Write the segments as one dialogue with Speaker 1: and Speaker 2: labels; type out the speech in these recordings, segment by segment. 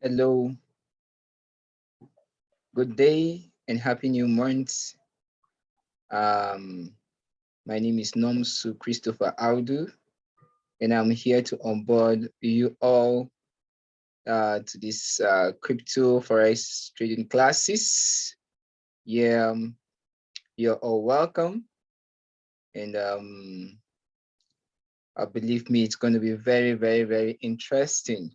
Speaker 1: Hello, good day, and happy new month. Um, my name is Nomsu Christopher Audu, and I'm here to onboard you all to this crypto forex trading classes. Yeah, you're all welcome, and believe me, it's going to be very, very, very interesting.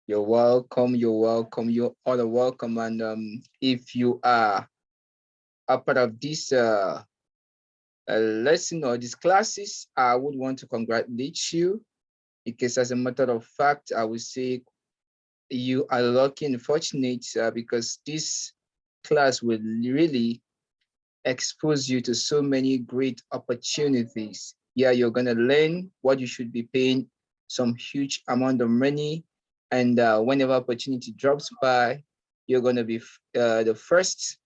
Speaker 1: You're welcome. You're welcome. You're all welcome. And if you are a part of this lesson or these classes, I would want to congratulate you because, as a matter of fact, I would say you are lucky and fortunate because this class will really expose you to so many great opportunities. Yeah, you're going to learn what you should be paying some huge amount of money. And whenever opportunity drops by, you're going to be the first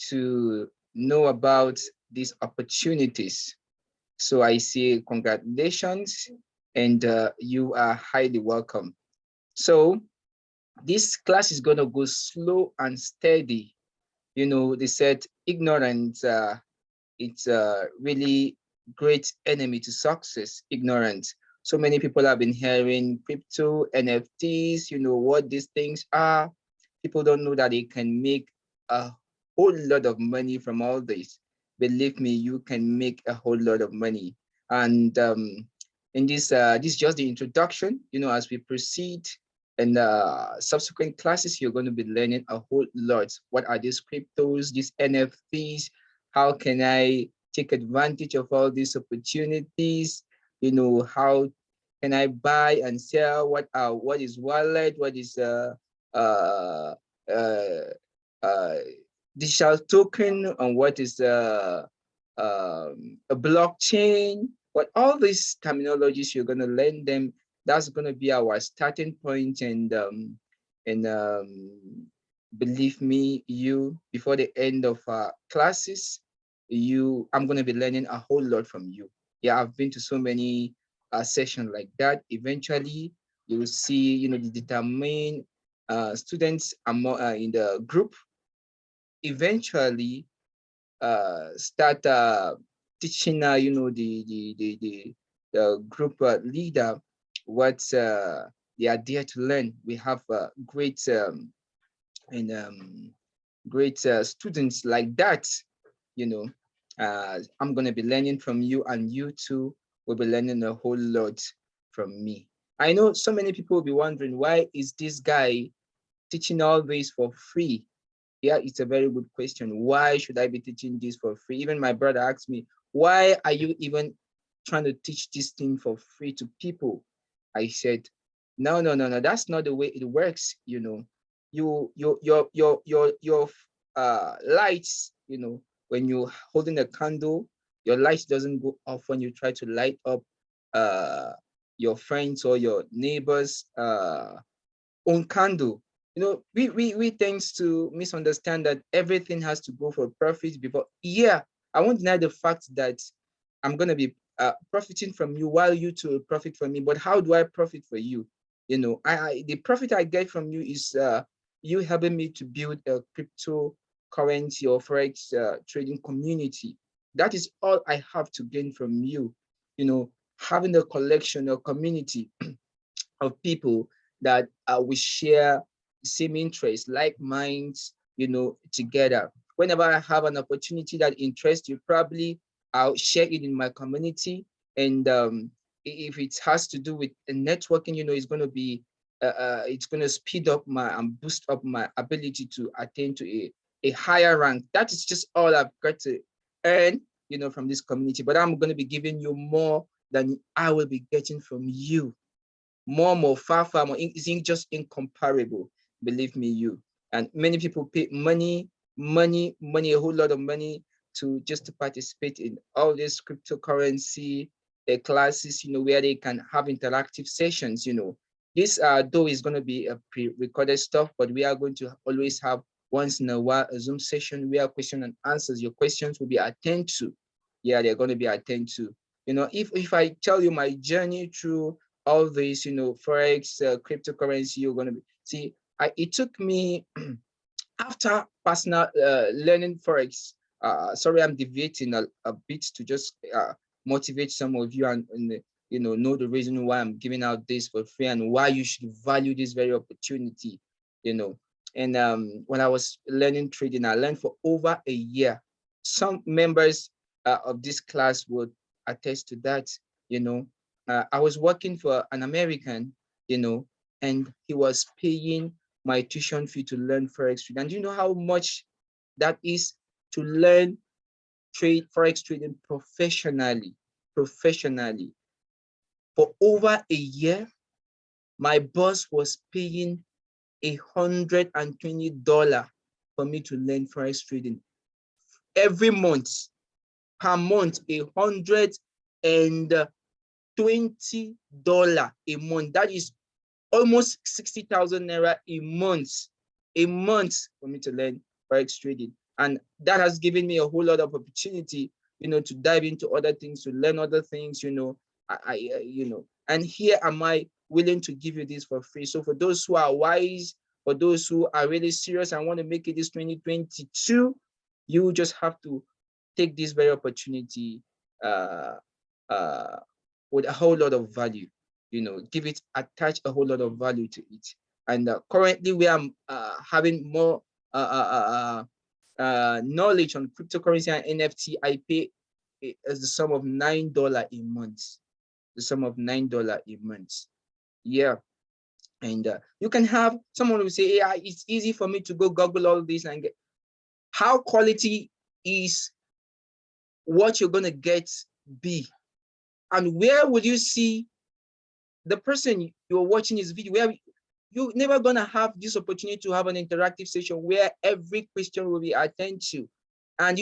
Speaker 1: to know about these opportunities. So I say congratulations and you are highly welcome. So this class is gonna go slow and steady. You know, they said ignorance, it's a really great enemy to success, ignorance. So many people have been hearing crypto, NFTs, you know what these things are. People don't know that they can make a whole lot of money from all this. Believe me, you can make a whole lot of money. And in this is just the introduction. You know, as we proceed in subsequent classes, you're going to be learning a whole lot. What are these cryptos, these NFTs? How can I take advantage of all these opportunities? You know, how can I buy and sell? What is wallet? What is uh, uh, uh, digital token? And what is a blockchain? What all these terminologies you're gonna learn them. That's gonna be our starting point, and believe me, you before the end of our classes, I'm gonna be learning a whole lot from you. Yeah, I've been to so many sessions like that. Eventually, you will see, you know, the determined students are more in the group. Eventually, start teaching, you know, the group leader what they are there to learn. We have great and great students like that, you know. I'm going to be learning from you, and you too will be learning a whole lot from me. I know so many people will be wondering, why is this guy teaching all this for free? Yeah, it's a very good question. Why should I be teaching this for free? Even my brother asked me, why are you even trying to teach this thing for free to people? I said, no, no, no, no, that's not the way it works. You know, your lights, you know, when you're holding a candle, your light doesn't go off when you try to light up uh your friends or your neighbors own candle. You know, we tends to misunderstand that everything has to go for profit before. Yeah, I won't deny the fact that I'm gonna be profiting from you while you too profit from me. But how do I profit for you? You know, the profit I get from you is you helping me to build a cryptocurrency or forex trading community. That is all I have to gain from you. You know, having a collection, a community of people that we share the same interests, like minds, you know, together. Whenever I have an opportunity that interests you, probably I'll share it in my community. And if it has to do with networking, you know, it's going to speed up my and boost up my ability to attain to a higher rank. That is just all I've got to earn, you know, from this community. But I'm going to be giving you more than I will be getting from you. More, far more. It's just incomparable. Believe me, you. And many people pay money, a whole lot of money to just to participate in all this cryptocurrency classes, you know, where they can have interactive sessions, you know. This though is going to be a pre-recorded stuff, but we are going to always have once in a while a Zoom session where question and answers. Your questions will be attended to. Yeah, they're going to be attended to. You know, if I tell you my journey through all this, you know, forex, cryptocurrency, you're going to see it took me after personal learning Forex. Sorry, I'm deviating a bit to just motivate some of you and know the reason why I'm giving out this for free and why you should value this very opportunity. And when I was learning trading, I learned for over a year. Some members of this class would attest to that. I was working for an American, and he was paying my tuition fee to learn Forex trading. And do you know how much that is to learn Forex trading professionally? Professionally. For over a year, my boss was paying $120 for me to learn Forex trading. Every month, per month, $120 a month. That is almost 60,000 naira a month for me to learn Forex trading. And that has given me a whole lot of opportunity, to dive into other things, to learn other things, and here am I willing to give you this for free. So for those who are wise, for those who are really serious and want to make it this 2022, you just have to take this very opportunity with a whole lot of value, attach a whole lot of value to it. And currently we are having more knowledge on cryptocurrency and NFT. I pay as the sum of $9 a month. The sum of $9 a month. Yeah. And you can have someone who say, yeah, it's easy for me to go Google all this and get. How quality is what you're going to get be? And where would you see the person you're watching his video, where you're never going to have this opportunity to have an interactive session where every question will be attended to. And,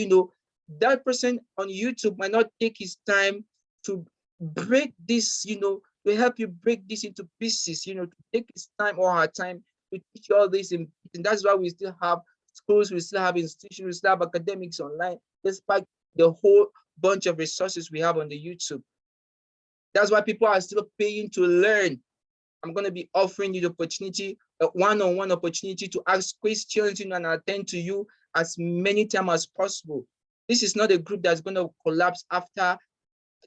Speaker 1: that person on YouTube might not take his time to break this, to help you break this into pieces, to take his time or her time to teach all this. And that's why we still have schools, we still have institutions, we still have academics online, despite the whole bunch of resources we have on the YouTube. That's why people are still paying to learn. I'm going to be offering you the opportunity, a one-on-one opportunity to ask questions and attend to you as many times as possible. This is not a group that's going to collapse after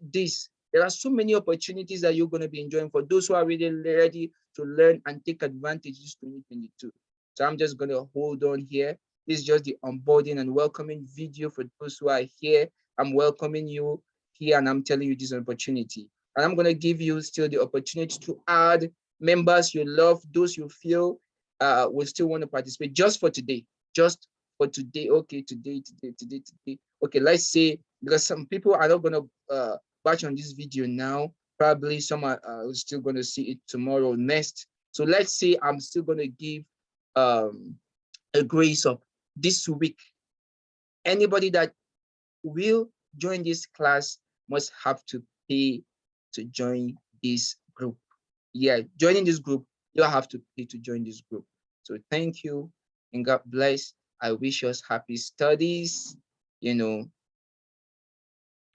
Speaker 1: this. There are so many opportunities that you're going to be enjoying for those who are really ready to learn and take advantage of this 2022. So I'm just going to hold on here. This is just the onboarding and welcoming video for those who are here. I'm welcoming you here and I'm telling you this opportunity. And I'm going to give you still the opportunity to add members you love, those you feel will still want to participate just for today. Just for today. Okay, today. Okay, let's say, because some people are not going to watch on this video now. Probably some are still going to see it tomorrow, next. So let's say I'm still going to give a grace of this week. Anybody that will join this class must have to pay to join this group. Yeah, joining this group, you have to pay to join this group. So thank you and God bless. I wish us happy studies,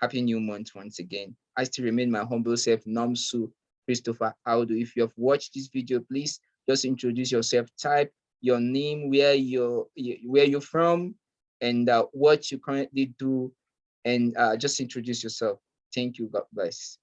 Speaker 1: happy new month once again. I still remain my humble self, Nomsu Christopher Audu. If you have watched this video, please just introduce yourself, type your name, where you're from, and what you currently do, and just introduce yourself. Thank you. God bless.